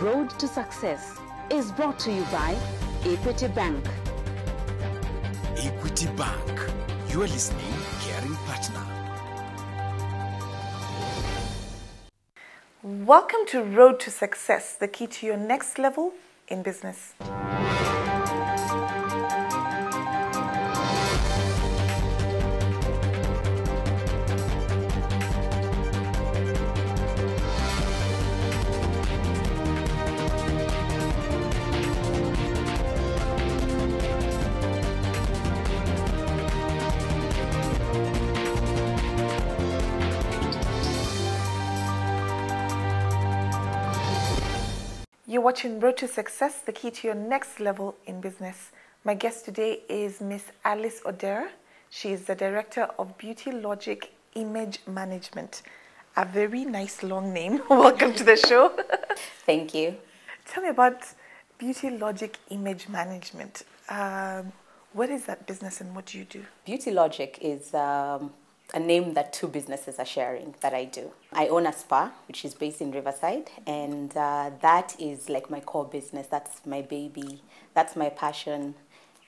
Road to Success is brought to you by Equity Bank. Equity Bank. You are listening, caring partner. Welcome to Road to Success, the key to your next level in business. You're watching Road to Success, the key to your next level in business. My guest today is Miss Alice Odera. She is the Director of Beauty Logic Image Management. A very nice long name. Welcome to the show. Thank you. Tell me about Beauty Logic Image Management. What is that business and what do you do? Beauty Logic is a name that two businesses are sharing that I do. I own a spa, which is based in Riverside, and that is like my core business. That's my baby, that's my passion,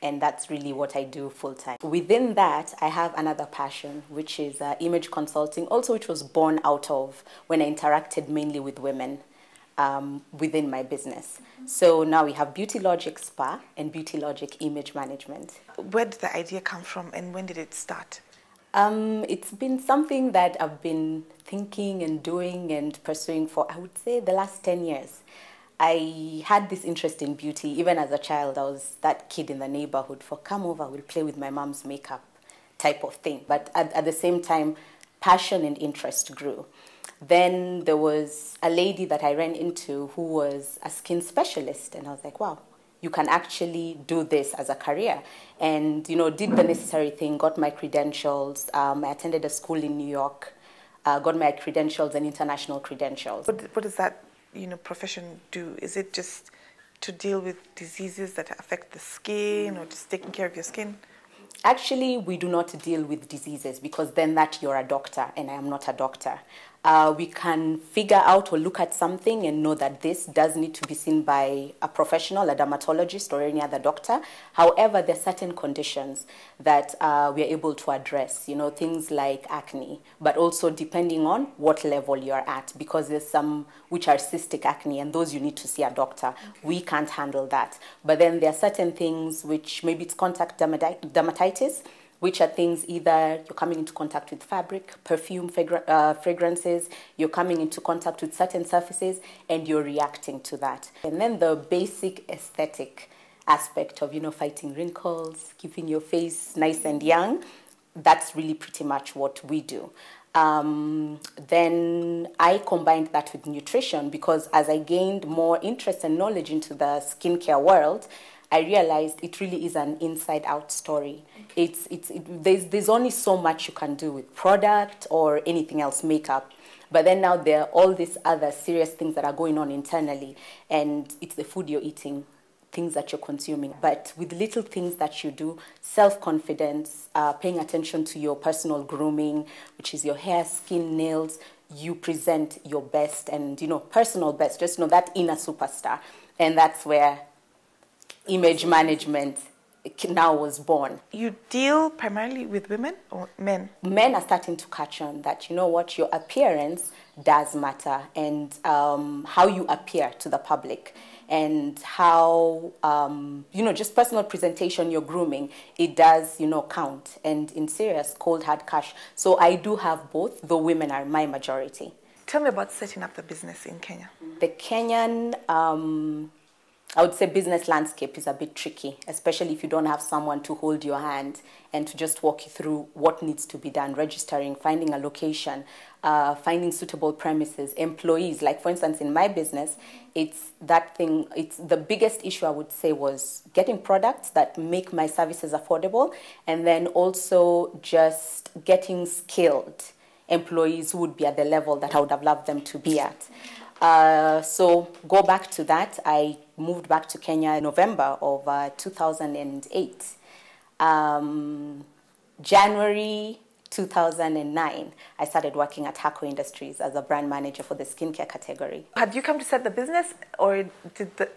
and that's really what I do full time. Within that, I have another passion, which is image consulting, also which was born out of when I interacted mainly with women within my business. So now we have Beauty Logic Spa and Beauty Logic Image Management. Where did the idea come from and when did it start? It's been something that I've been thinking and doing and pursuing for, I would say, the last 10 years. I had this interest in beauty. Even as a child, I was that kid in the neighborhood for come over, we'll play with my mom's makeup type of thing. But at the same time, passion and interest grew. Then there was a lady that I ran into who was a skin specialist, and I was like, wow, you can actually do this as a career. And, you know, did the necessary thing, got my credentials. I attended a school in New York, got my credentials and international credentials. What does that, profession do? Is it just to deal with diseases that affect the skin or just taking care of your skin? Actually, we do not deal with diseases because then that you're a doctor and I am not a doctor. We can figure out or look at something and know that this does need to be seen by a professional, a dermatologist or any other doctor. However, there are certain conditions that we are able to address, things like acne, but also depending on what level you're at, because there's some which are cystic acne and those you need to see a doctor. Okay. We can't handle that. But then there are certain things which maybe it's contact dermatitis, which are things either you're coming into contact with fabric, perfume, fragrances, you're coming into contact with certain surfaces, and you're reacting to that. And then the basic aesthetic aspect of, fighting wrinkles, keeping your face nice and young, that's really pretty much what we do. Then I combined that with nutrition because as I gained more interest and knowledge into the skincare world, I realized it really is an inside-out story. Okay. There's only so much you can do with product or anything else, makeup. But then now there are all these other serious things that are going on internally, and it's the food you're eating, things that you're consuming. But with little things that you do, self-confidence, paying attention to your personal grooming, which is your hair, skin, nails, you present your best and, personal best, just that inner superstar. And that's where image management now was born. You deal primarily with women or men? Men are starting to catch on that, your appearance does matter and how you appear to the public and how, just personal presentation, your grooming, it does, count. And in serious, cold, hard cash. So I do have both, though women are my majority. Tell me about setting up the business in Kenya. The Kenyan I would say business landscape is a bit tricky, especially if you don't have someone to hold your hand and to just walk you through what needs to be done, registering, finding a location, finding suitable premises, employees. Like, for instance, in my business, it's the biggest issue I would say was getting products that make my services affordable, and then also just getting skilled employees who would be at the level that I would have loved them to be at. So go back to that. I moved back to Kenya in November of 2008. January 2009, I started working at Hako Industries as a brand manager for the skincare category. Had you come to set the business, or did the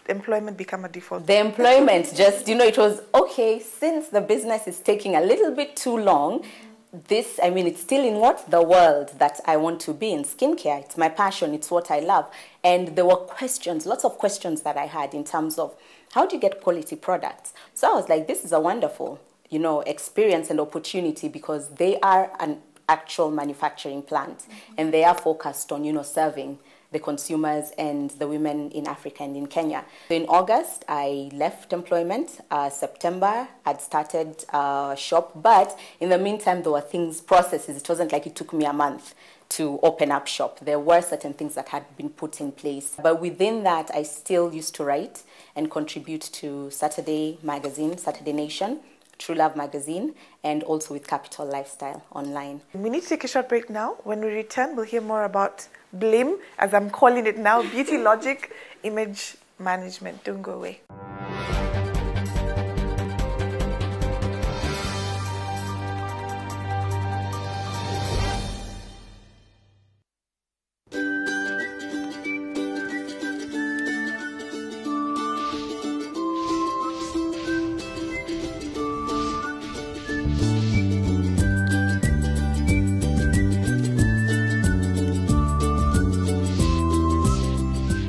employment become a default? The employment just, it was okay, since the business is taking a little bit too long, it's still in the world that I want to be in, skincare. It's my passion, it's what I love. And there were lots of questions that I had in terms of how do you get quality products? So I was like, this is a wonderful, experience and opportunity, because they are an actual manufacturing plant and they are focused on, serving the consumers and the women in Africa and in Kenya. So in August, I left employment. September, I'd started shop, but in the meantime, there were processes. It wasn't like it took me a month to open up shop. There were certain things that had been put in place. But within that, I still used to write and contribute to Saturday Magazine, Saturday Nation, True Love Magazine, and also with Capital Lifestyle online. We need to take a short break now. When we return, we'll hear more about BLIM, as I'm calling it now, Beauty Logic Image Management. Don't go away.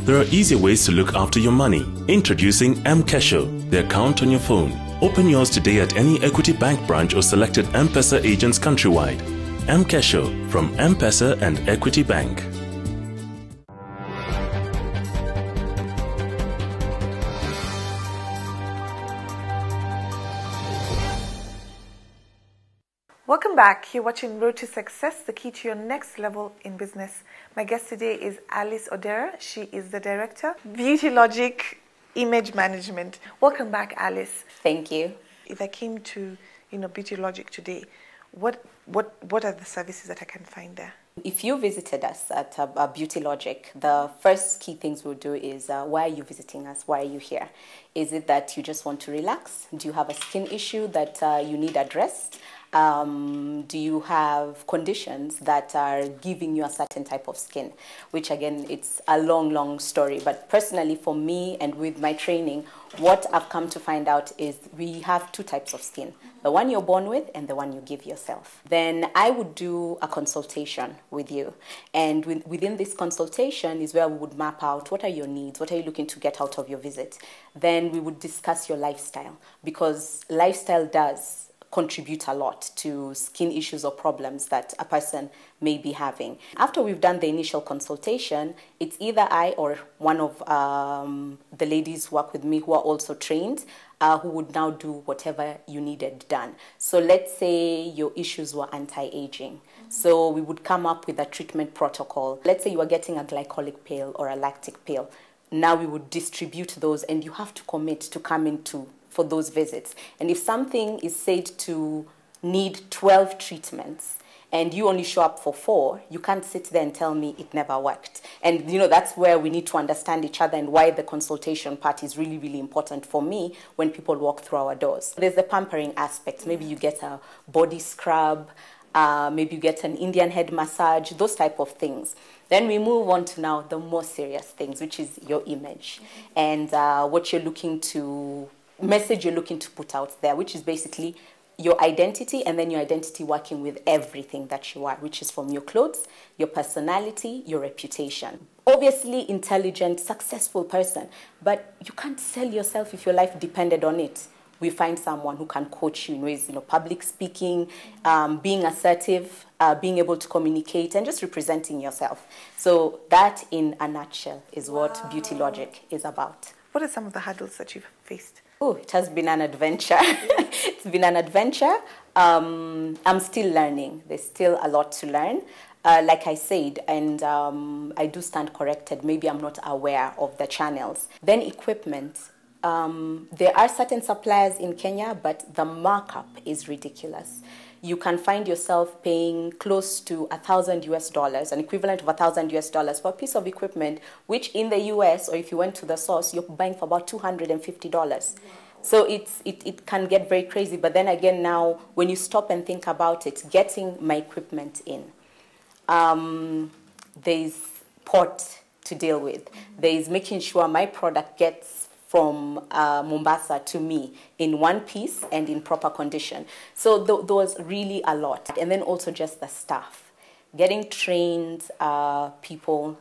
There are easy ways to look after your money. Introducing M-Casho, the account on your phone. Open yours today at any Equity Bank branch or selected M-Pesa agents countrywide. M-Casho from M-Pesa and Equity Bank. Welcome back. You're watching Road to Success, the key to your next level in business. My guest today is Alice Odera. She is the director, Beauty Logic Image Management. Welcome back, Alice. Thank you. If I came to, Beauty Logic today, what are the services that I can find there? If you visited us at Beauty Logic, the first key things we'll do is why are you visiting us? Why are you here? Is it that you just want to relax? Do you have a skin issue that you need addressed? Do you have conditions that are giving you a certain type of skin? Which again, it's a long story. But personally, for me and with my training, what I've come to find out is we have two types of skin. The one you're born with and the one you give yourself. Then I would do a consultation with you. And within this consultation is where we would map out what are your needs, what are you looking to get out of your visit. Then we would discuss your lifestyle, because lifestyle does contribute a lot to skin issues or problems that a person may be having. After we've done the initial consultation, it's either I or one of the ladies who work with me who are also trained, who would now do whatever you needed done. So let's say your issues were anti-aging. So we would come up with a treatment protocol. Let's say you are getting a glycolic pill or a lactic pill. Now we would distribute those, and you have to commit to come into for those visits. And if something is said to need 12 treatments and you only show up for 4, you can't sit there and tell me it never worked. And that's where we need to understand each other, and why the consultation part is really important for me when people walk through our doors. There's the pampering aspect. Maybe you get a body scrub, maybe you get an Indian head massage, those type of things. Then we move on to now the more serious things, which is your image and what you're looking to message you're looking to put out there, which is basically your identity, and then your identity working with everything that you are, which is from your clothes, your personality, your reputation. Obviously, intelligent, successful person, but you can't sell yourself if your life depended on it. We find someone who can coach you in ways, public speaking, being assertive, being able to communicate, and just representing yourself. So that, in a nutshell, is what Beauty Logic is about. What are some of the hurdles that you've faced? Oh, it has been an adventure. It's been an adventure. I'm still learning. There's still a lot to learn. Like I said, and I do stand corrected. Maybe I'm not aware of the channels. Then equipment. There are certain suppliers in Kenya, but the markup is ridiculous. You can find yourself paying close to $1,000, an equivalent of $1,000 for a piece of equipment, which in the US, or if you went to the source, you're buying for about $250. So it can get very crazy. But then again, now when you stop and think about it, getting my equipment in, there's port to deal with. There's making sure my product gets from Mombasa to me in one piece and in proper condition. So there was really a lot. And then also just the staff. Getting trained people,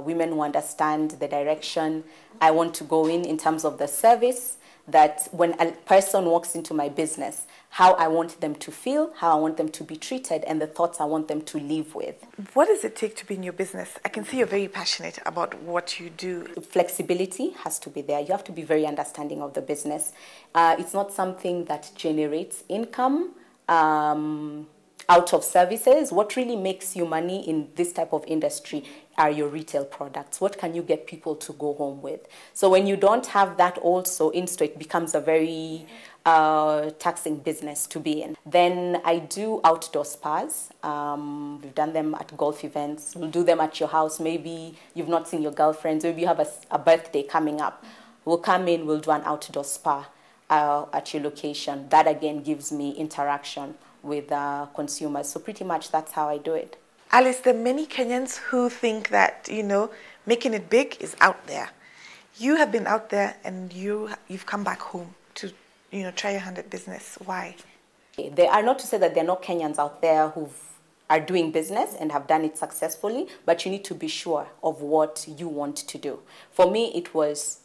women who understand the direction I want to go in terms of the service, that when a person walks into my business, how I want them to feel, how I want them to be treated, and the thoughts I want them to live with. What does it take to be in your business? I can see you're very passionate about what you do. Flexibility has to be there. You have to be very understanding of the business. It's not something that generates income out of services. What really makes you money in this type of industry are your retail products. What can you get people to go home with? So when you don't have that also into it, becomes a very taxing business to be in. Then I do outdoor spas. We've done them at golf events. We'll do them at your house. Maybe you've not seen your girlfriends. Maybe you have a birthday coming up. We'll come in, we'll do an outdoor spa at your location. That again gives me interaction with consumers. So pretty much that's how I do it. Alice, there are many Kenyans who think that, making it big is out there. You have been out there and you've come back home to, try your hand at business. Why? They are not to say that there are no Kenyans out there who are doing business and have done it successfully, but you need to be sure of what you want to do. For me, it was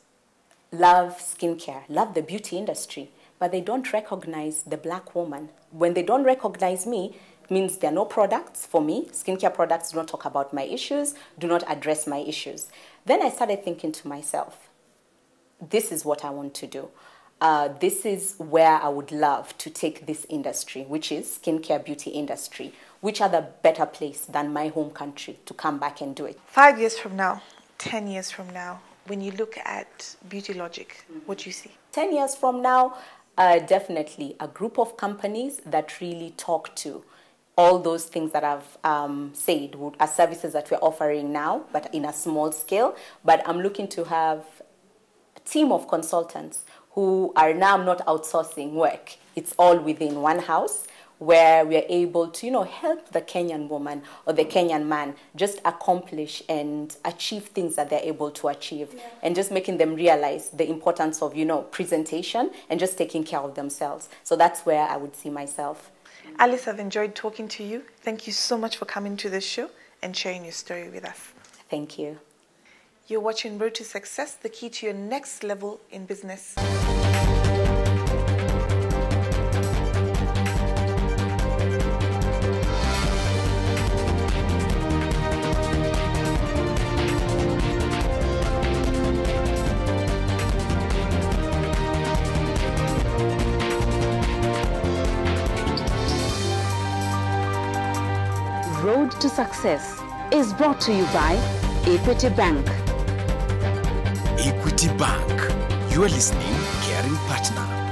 love skincare, love the beauty industry, but they don't recognize the black woman. When they don't recognize me, it means there are no products for me. Skincare products do not talk about my issues, do not address my issues. Then I started thinking to myself, this is what I want to do. This is where I would love to take this industry, which is skincare beauty industry. Which other better place than my home country to come back and do it? 5 years from now, 10 years from now, when you look at Beauty Logic, what do you see? 10 years from now, definitely a group of companies that really talk to all those things that I've said are services that we're offering now, but in a small scale. But I'm looking to have a team of consultants who are now not outsourcing work. It's all within one house, where we're able to, help the Kenyan woman or the Kenyan man just accomplish and achieve things that they're able to achieve, and just making them realize the importance of, presentation and just taking care of themselves. So that's where I would see myself. Alice, I've enjoyed talking to you. Thank you so much for coming to this show and sharing your story with us. Thank you. You're watching Road to Success, the key to your next level in business. Road to Success is brought to you by Equity Bank. Equity Bank. You are listening, caring partner.